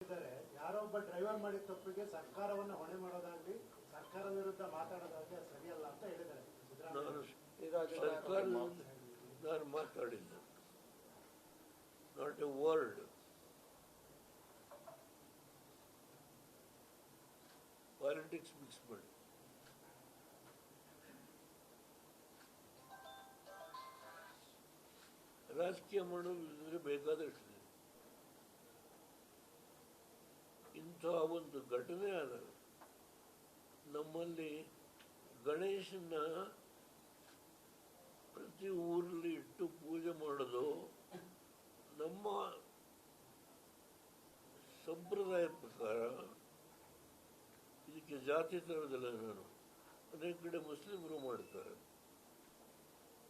ಯಾರೊಬ್ಬ driver ಮಾಡಿದ ತಪ್ಪಿಗೆ ಸರ್ಕಾರವನ್ನು ಹೊಣೆ ಮಾಡೋದಾಗ್ಲಿ ಸರ್ಕಾರದ ವಿರುದ್ಧ ಮಾತಾಡೋದಾಗ್ಲಿ ಅದು ಸರಿಯಲ್ಲ ಅಂತ ಹೇಳಿದ್ದಾರೆ. ನಾನು ಮಾತಾಡಿಲ್ಲ, not A word. Politics mix ಮಾಡಿ ರಾಜಕೀಯ ಮಾಡೋದಿದ್ರೆ ಬೇಕಾದಷ್ಟು ಇಂಥ ಒಂದು ಘಟನೆ ಆದ. ನಮ್ಮಲ್ಲಿ ಗಣೇಶನ ಪ್ರತಿ ಊರಲ್ಲಿ ಇಟ್ಟು ಪೂಜೆ ಮಾಡೋದು ನಮ್ಮ ಸಂಪ್ರದಾಯ ಪ್ರಕಾರ. ಇದಕ್ಕೆ ಜಾತಿ ತರೋದಿಲ್ಲ ನಾನು. ಅನೇಕ ಕಡೆ ಮುಸ್ಲಿಮರು ಮಾಡ್ತಾರೆ.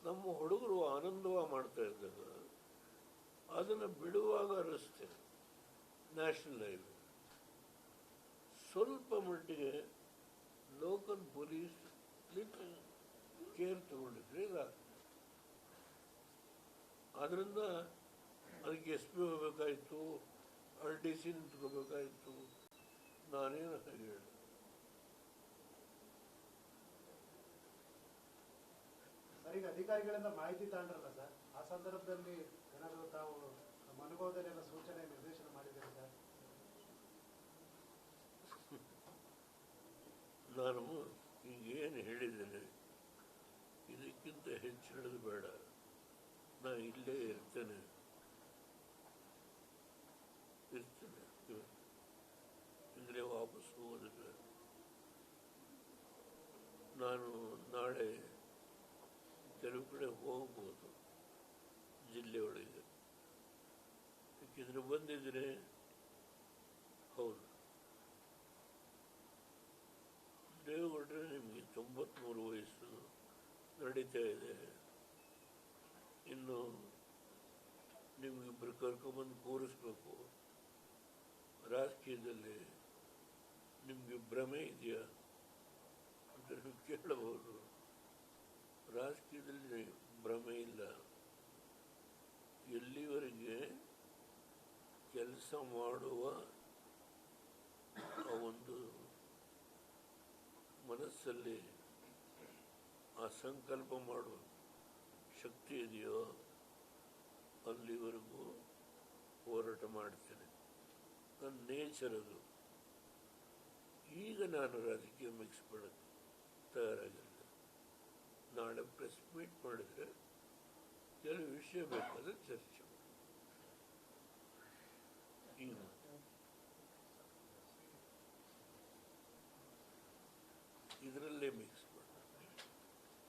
ನಮ್ಮ ಹುಡುಗರು ಆನಂದವ ಮಾಡ್ತಾ ಇದ್ದಾಗ ಅದನ್ನು ಬಿಡುವಾಗ ರಸ್ತೆ ನ್ಯಾಷನಲ್ ಹೈವೇ ಸ್ವಲ್ಪ ಮಟ್ಟಿಗೆ ಲೋಕಲ್ ಪೊಲೀಸ್ ಕೇರ್ ತಗೊಂಡಿದ್ರೆ ಆದ್ದರಿಂದ ಅದಕ್ಕೆ SP ಹೋಗಬೇಕಾಯಿತು, RTC ನಿಂತ್ಕೋಬೇಕಾಯಿತು. ನಾನೇನು ಹೇಳಿ ಸರ್, ಈಗ ಅಧಿಕಾರಿಗಳಿಂದ ಮಾಹಿತಿ ತಗೊಂಡ್ರಲ್ಲ ಸರ್, ಆ ಸಂದರ್ಭದಲ್ಲಿ ಏನಾದರೂ ತಾವು ನಮ್ಮ ಅನುಭವದಲ್ಲಿ ಏನೋ ಸೂಚನೆ ನಿರ್ದೇಶನ ಮಾಡಿದ್ದೀರಿ ಸರ್? ನಾನು ಈಗೇನು ಹೇಳಿದ್ದೇನೆ ಇದಕ್ಕಿಂತ ಹೆಚ್ಚು ಹೇಳೋದು ಬೇಡ. ನಾನು ಇಲ್ಲೇ ಇರ್ತೇನೆ. ಅಂದರೆ ವಾಪಸ್ ಹೋಗೋದಿಲ್ಲ. ನಾನು ನಾಳೆ ಕೆಲವು ಕಡೆ ಹೋಗ್ಬೋದು ಜಿಲ್ಲೆಯೊಳಗೆ. ಯಾಕೆಂದರೆ ಬಂದಿದ್ರೆ ಹೌದು ದೇವೇಗೌಡರೆ ನಿಮಗೆ 93 ವಯಸ್ಸು ನಡೀತಾ ಇದೆ. ಇನ್ನು ನಿಮಗಿಬ್ಬರು ಕರ್ಕೊಂಬಂದು ಕೂರಿಸ್ಬೇಕು. ರಾಜಕೀಯದಲ್ಲಿ ನಿಮಗೆ ಭ್ರಮೆ ಇದೆಯಾ ಅಂತ ನೀವು ಕೇಳಬಹುದು. ರಾಜಕೀಯದಲ್ಲಿ ಭ್ರಮೆ ಇಲ್ಲ. ಎಲ್ಲಿವರೆಗೆ ಕೆಲಸ ಮಾಡುವ ಆ ಒಂದು ಮನಸ್ಸಲ್ಲಿ ಆ ಸಂಕಲ್ಪ ಮಾಡುವ ಶಕ್ತಿ ಇದೆಯೋ ಅಲ್ಲಿವರೆಗೂ ಹೋರಾಟ ಮಾಡ್ತೇನೆ. ನನ್ನ ನೇಚರ್ ಅದು. ಈಗ ನಾನು ರಾಜಕೀಯ ಮಿಕ್ಸ್ ಮಾಡೋಕ್ಕೆ ತಯಾರಾಗಿಲ್ಲ. ನಾಳೆ ಪ್ರೆಸ್ ಮೀಟ್ ಮಾಡಿದರೆ ಕೆಲವು ವಿಷಯ ಬೇಕಾದರೆ ಚರ್ಚೆ ಈಗ ಇದರಲ್ಲೇ ಮಿಕ್ಸ್